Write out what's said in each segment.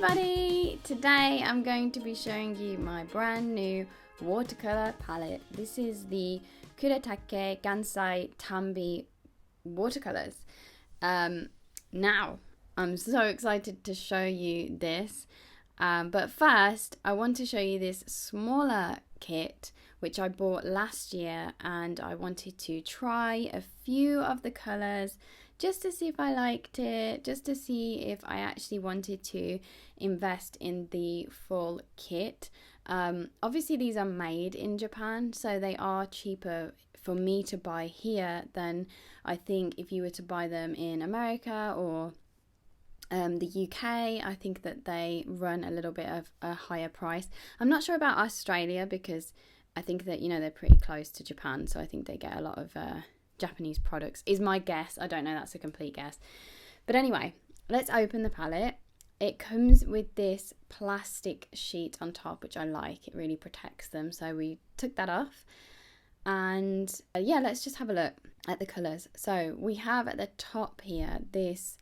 everybody! Today I'm going to be showing you my brand new watercolor palette. This is the Kuretake Gansai Tambi watercolors. Now, I'm so excited to show you this, but first I want to show you this smaller kit which I bought last year, and I wanted to try a few of the colors just to see if I liked it, just to see if I actually wanted to invest in the full kit. Obviously these are made in Japan, so they are cheaper for me to buy here than I think if you were to buy them in America or the UK. I think that they run a little bit of a higher price. I'm not sure about Australia because I think that, you know, they're pretty close to Japan, so I think they get a lot of Japanese products, is my guess. I don't know, that's a complete guess. But anyway, let's open the palette. It comes with this plastic sheet on top, which I like. It really protects them, so we took that off. And yeah, let's just have a look at the colours. So we have at the top here this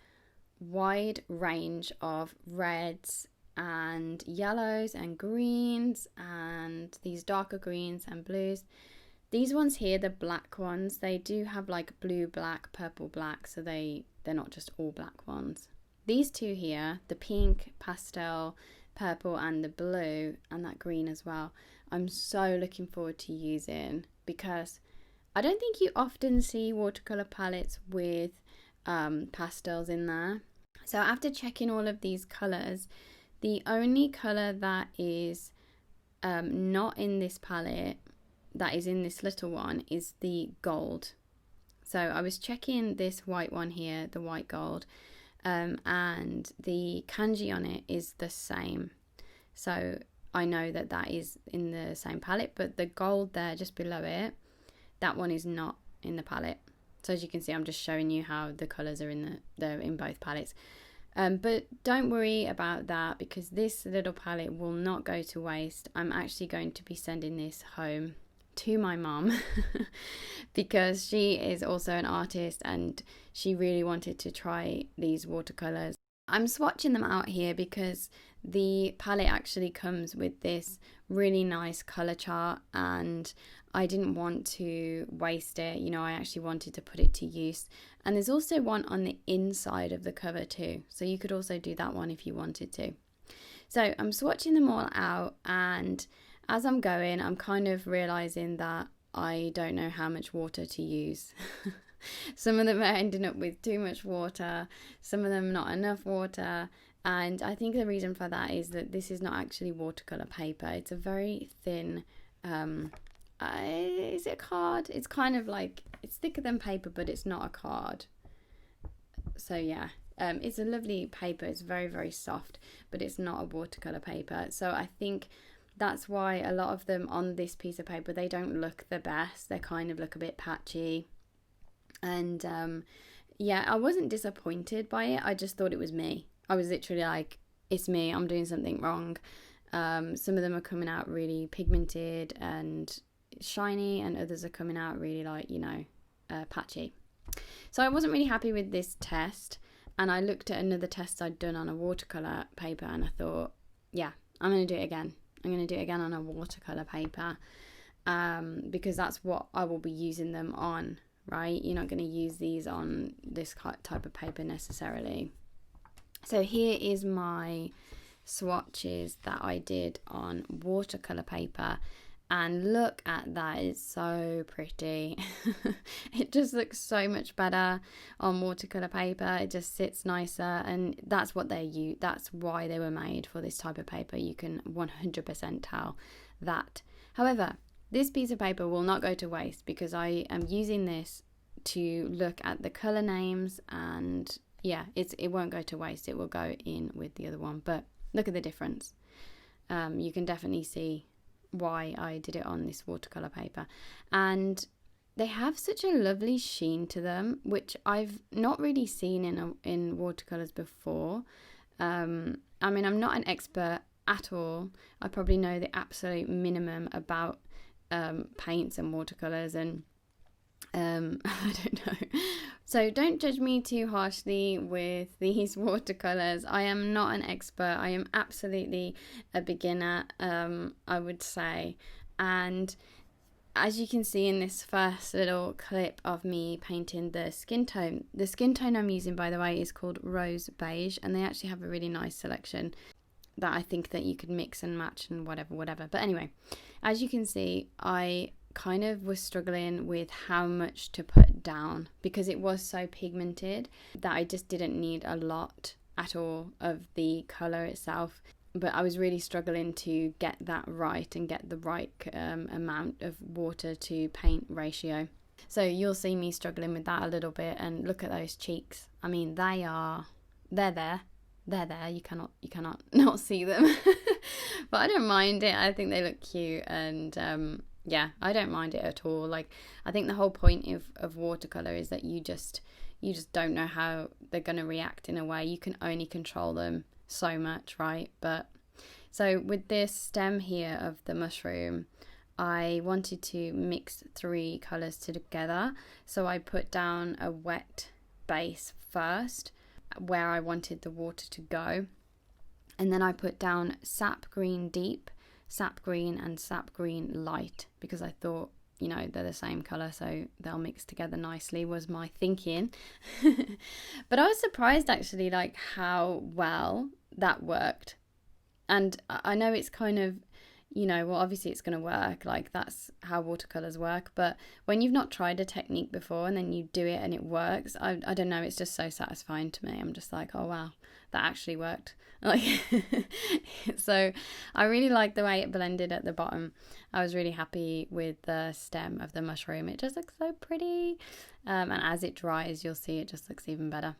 wide range of reds and yellows and greens and these darker greens and blues. These ones here, the black ones, they do have like blue, black, purple, black, so they're not just all black ones. These two here, the pink, pastel, purple and the blue and that green as well, I'm so looking forward to using, because I don't think you often see watercolor palettes with pastels in there. So after checking all of these colors, the only color that is not in this palette, that is in this little one, is the gold. So I was checking this white one here, the white gold, and the kanji on it is the same. So I know that that is in the same palette, but the gold there just below it, that one is not in the palette. So as you can see, I'm just showing you how the colours are they're in both palettes. But don't worry about that, because this little palette will not go to waste. I'm actually going to be sending this home to my mom because she is also an artist and she really wanted to try these watercolors. I'm swatching them out here because the palette actually comes with this really nice color chart, and I didn't want to waste it. You know, I actually wanted to put it to use. And there's also one on the inside of the cover too, so you could also do that one if you wanted to. So I'm swatching them all out, and as I'm going, I'm kind of realizing that I don't know how much water to use. Some of them are ending up with too much water, some of them not enough water, and I think the reason for that is that this is not actually watercolor paper. It's a very thin, is it a card? It's kind of like, it's thicker than paper, but it's not a card. So yeah, it's a lovely paper. It's very, very soft, but it's not a watercolor paper. So I think that's why a lot of them on this piece of paper, they don't look the best. They kind of look a bit patchy. And yeah, I wasn't disappointed by it. I just thought it was me. I was literally like, it's me, I'm doing something wrong. Some of them are coming out really pigmented and shiny, and others are coming out really like, you know, patchy. So I wasn't really happy with this test, and I looked at another test I'd done on a watercolor paper, and I thought, yeah, I'm going to do it again. I'm going to do it again on a watercolor paper, because that's what I will be using them on, right? You're not going to use these on this type of paper necessarily. So here is my swatches that I did on watercolor paper, and look at that, it's so pretty. It just looks so much better on watercolor paper. It just sits nicer, and that's what that's why they were made for this type of paper. You can 100% tell that. However, this piece of paper will not go to waste, because I am using this to look at the color names, and yeah, it won't go to waste. It will go in with the other one. But look at the difference. You can definitely see why I did it on this watercolor paper, and they have such a lovely sheen to them, which I've not really seen in watercolors before. I mean, I'm not an expert at all. I probably know the absolute minimum about paints and watercolors, and I don't know. So don't judge me too harshly with these watercolors. I am not an expert. I am absolutely a beginner, I would say. And as you can see in this first little clip of me painting the skin tone I'm using, by the way, is called Rose Beige, and they actually have a really nice selection that I think that you could mix and match and whatever. But anyway, as you can see, I kind of was struggling with how much to put down because it was so pigmented that I just didn't need a lot at all of the colour itself. But I was really struggling to get that right and get the right amount of water to paint ratio. So you'll see me struggling with that a little bit. And look at those cheeks. I mean, they're there. You cannot not see them. But I don't mind it. I think they look cute, and yeah, I don't mind it at all. Like, I think the whole point of watercolor is that you just don't know how they're going to react in a way. You can only control them so much, right? But so with this stem here of the mushroom, I wanted to mix 3 colors together. So I put down a wet base first where I wanted the water to go, and then I put down sap green deep, sap green and sap green light, because I thought, you know, they're the same color, so they'll mix together nicely, was my thinking. But I was surprised actually, like, how well that worked. And I know it's kind of, you know, well, obviously it's going to work, like that's how watercolors work, but when you've not tried a technique before and then you do it and it works, I don't know, it's just so satisfying to me. I'm just like, oh wow, that actually worked. Like, so I really like the way it blended at the bottom. I was really happy with the stem of the mushroom. It just looks so pretty, and as it dries, you'll see it just looks even better.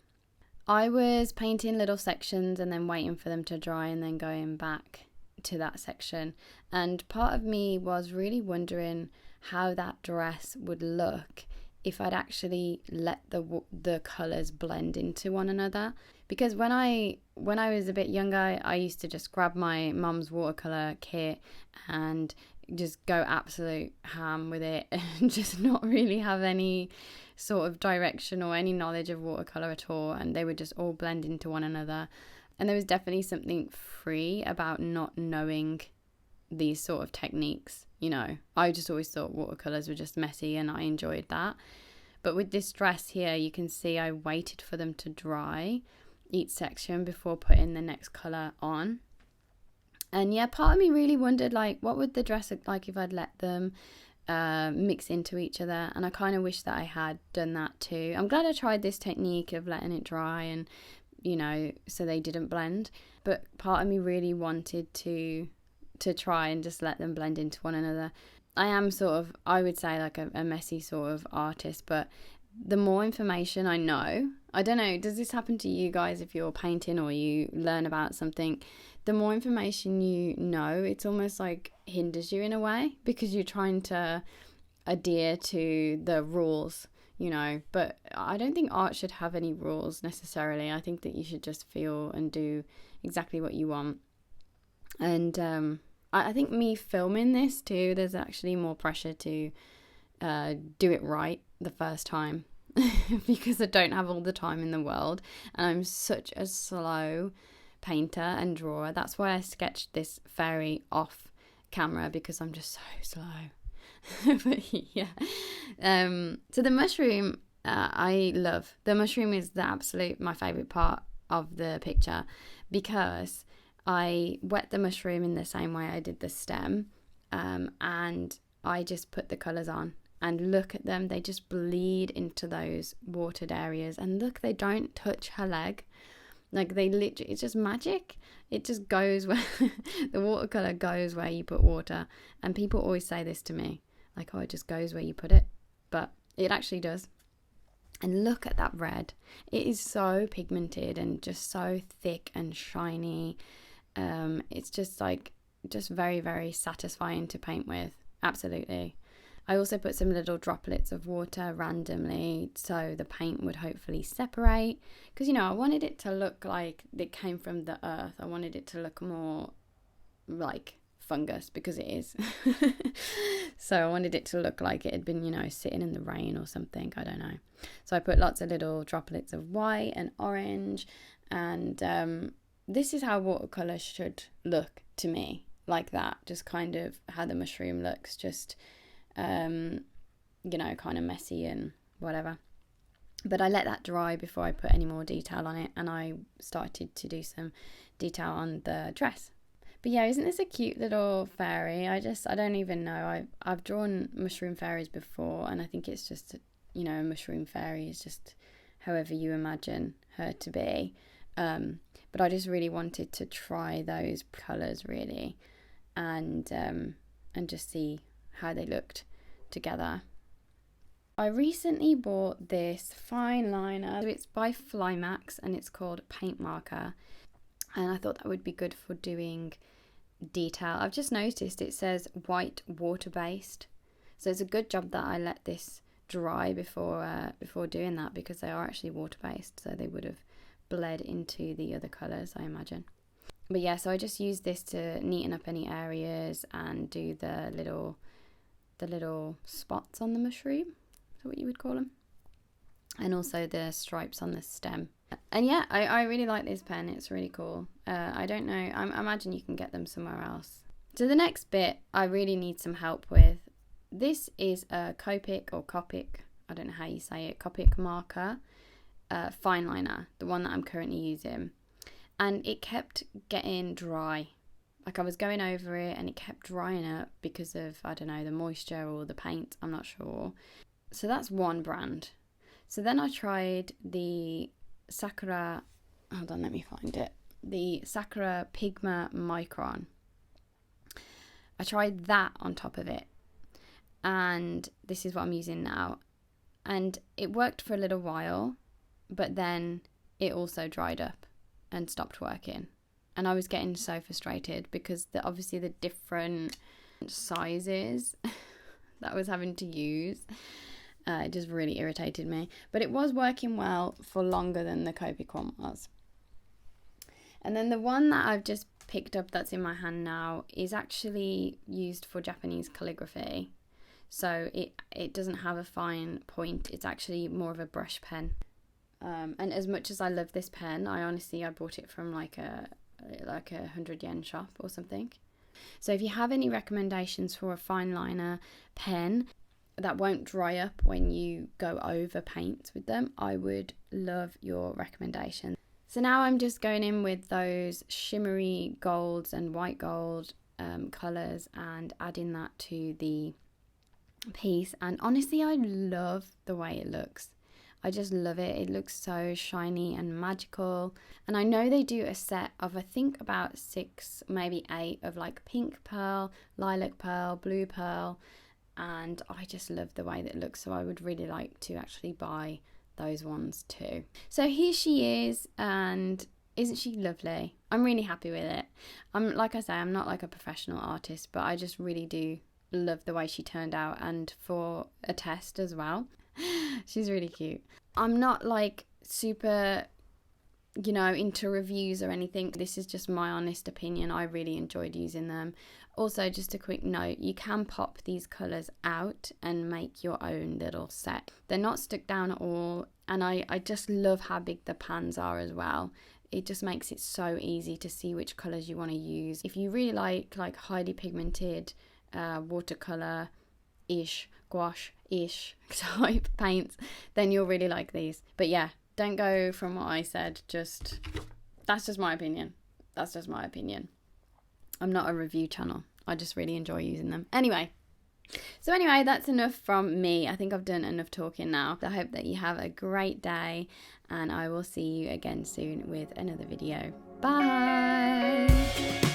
I was painting little sections and then waiting for them to dry and then going back to that section, and part of me was really wondering how that dress would look if I'd actually let the colours blend into one another. Because when I was a bit younger, I used to just grab my mum's watercolour kit and just go absolute ham with it and just not really have any sort of direction or any knowledge of watercolour at all, and they would just all blend into one another. And there was definitely something free about not knowing these sort of techniques, you know. I just always thought watercolours were just messy, and I enjoyed that. But with this dress here, you can see I waited for them to dry each section before putting the next colour on. And yeah, part of me really wondered, like, what would the dress look like if I'd let them mix into each other? And I kind of wish that I had done that too. I'm glad I tried this technique of letting it dry and, you know, so they didn't blend. But part of me really wanted to try and just let them blend into one another. I am sort of, I would say, like a messy sort of artist, but the more information I know, I don't know, does this happen to you guys if you're painting or you learn about something? The more information you know, it's almost like hinders you in a way, because you're trying to adhere to the rules, you know. But I don't think art should have any rules necessarily. I think that you should just feel and do exactly what you want. And I think me filming this too, there's actually more pressure to do it right the first time because I don't have all the time in the world, and I'm such a slow painter and drawer. That's why I sketched this fairy off camera, because I'm just so slow. But yeah, so the mushroom, I love. The mushroom is my favorite part of the picture, because I wet the mushroom in the same way I did the stem, and I just put the colours on, and look at them, they just bleed into those watered areas, and look, they don't touch her leg. Like, they literally, it's just magic. It just goes where the watercolour goes where you put water. And people always say this to me, like, oh, it just goes where you put it, but it actually does. And look at that red. It is so pigmented and just so thick and shiny. It's just like, just very, very satisfying to paint with. Absolutely. I also put some little droplets of water randomly so the paint would hopefully separate, because, you know, I wanted it to look like it came from the earth. I wanted it to look more like fungus, because it is. So I wanted it to look like it had been, you know, sitting in the rain or something, I don't know. So I put lots of little droplets of white and orange, and this is how watercolour should look to me, like that, just kind of how the mushroom looks, just you know, kind of messy and whatever. But I let that dry before I put any more detail on it, and I started to do some detail on the dress. But yeah, isn't this a cute little fairy? I don't even know. I've drawn mushroom fairies before, and I think it's just, you know, a mushroom fairy is just however you imagine her to be. But I just really wanted to try those colours really, and just see how they looked together. I recently bought this fine liner. So it's by Flymax and it's called Paint Marker, and I thought that would be good for doing detail. I've just noticed it says white water based, so it's a good job that I let this dry before doing that, because they are actually water based, so they would have bled into the other colours, I imagine. But yeah, so I just used this to neaten up any areas and do the little spots on the mushroom, is that what you would call them, and also the stripes on the stem. And yeah, I really like this pen. It's really cool. I don't know, I imagine you can get them somewhere else. So the next bit I really need some help with. This is a Copic or Copic, I don't know how you say it, Copic marker fine liner, the one that I'm currently using. And it kept getting dry. Like I was going over it and it kept drying up because of, I don't know, the moisture or the paint, I'm not sure. So that's one brand. So then I tried the Sakura, hold on, let me find it. The Sakura Pigma Micron. I tried that on top of it. And this is what I'm using now. And it worked for a little while, but then it also dried up and stopped working. And I was getting so frustrated because obviously the different sizes that I was having to use, it just really irritated me. But it was working well for longer than the Copic one was. And then the one that I've just picked up that's in my hand now is actually used for Japanese calligraphy. So it doesn't have a fine point. It's actually more of a brush pen. And as much as I love this pen, I bought it from like a 100 yen shop or something. So if you have any recommendations for a fine liner pen that won't dry up when you go over paints with them, I would love your recommendations. So now I'm just going in with those shimmery golds and white gold colours and adding that to the piece. And honestly, I love the way it looks. I just love it. It looks so shiny and magical. And I know they do a set of, I think, about 6, maybe 8 of like pink pearl, lilac pearl, blue pearl. And I just love the way that it looks. So I would really like to actually buy those ones too. So here she is, and isn't she lovely? I'm really happy with it. Like I say, I'm not like a professional artist, but I just really do love the way she turned out, and for a test as well. She's really cute. I'm not like super, you know, into reviews or anything. This is just my honest opinion. I really enjoyed using them. Also, just a quick note, you can pop these colours out and make your own little set. They're not stuck down at all, and I just love how big the pans are as well. It just makes it so easy to see which colours you want to use. If you really like highly pigmented watercolour-ish, gouache-ish type paints, then you'll really like these. But yeah, don't go from what I said, that's just my opinion. That's just my opinion. I'm not a review channel. I just really enjoy using them. Anyway, that's enough from me. I think I've done enough talking now. I hope that you have a great day, and I will see you again soon with another video. Bye!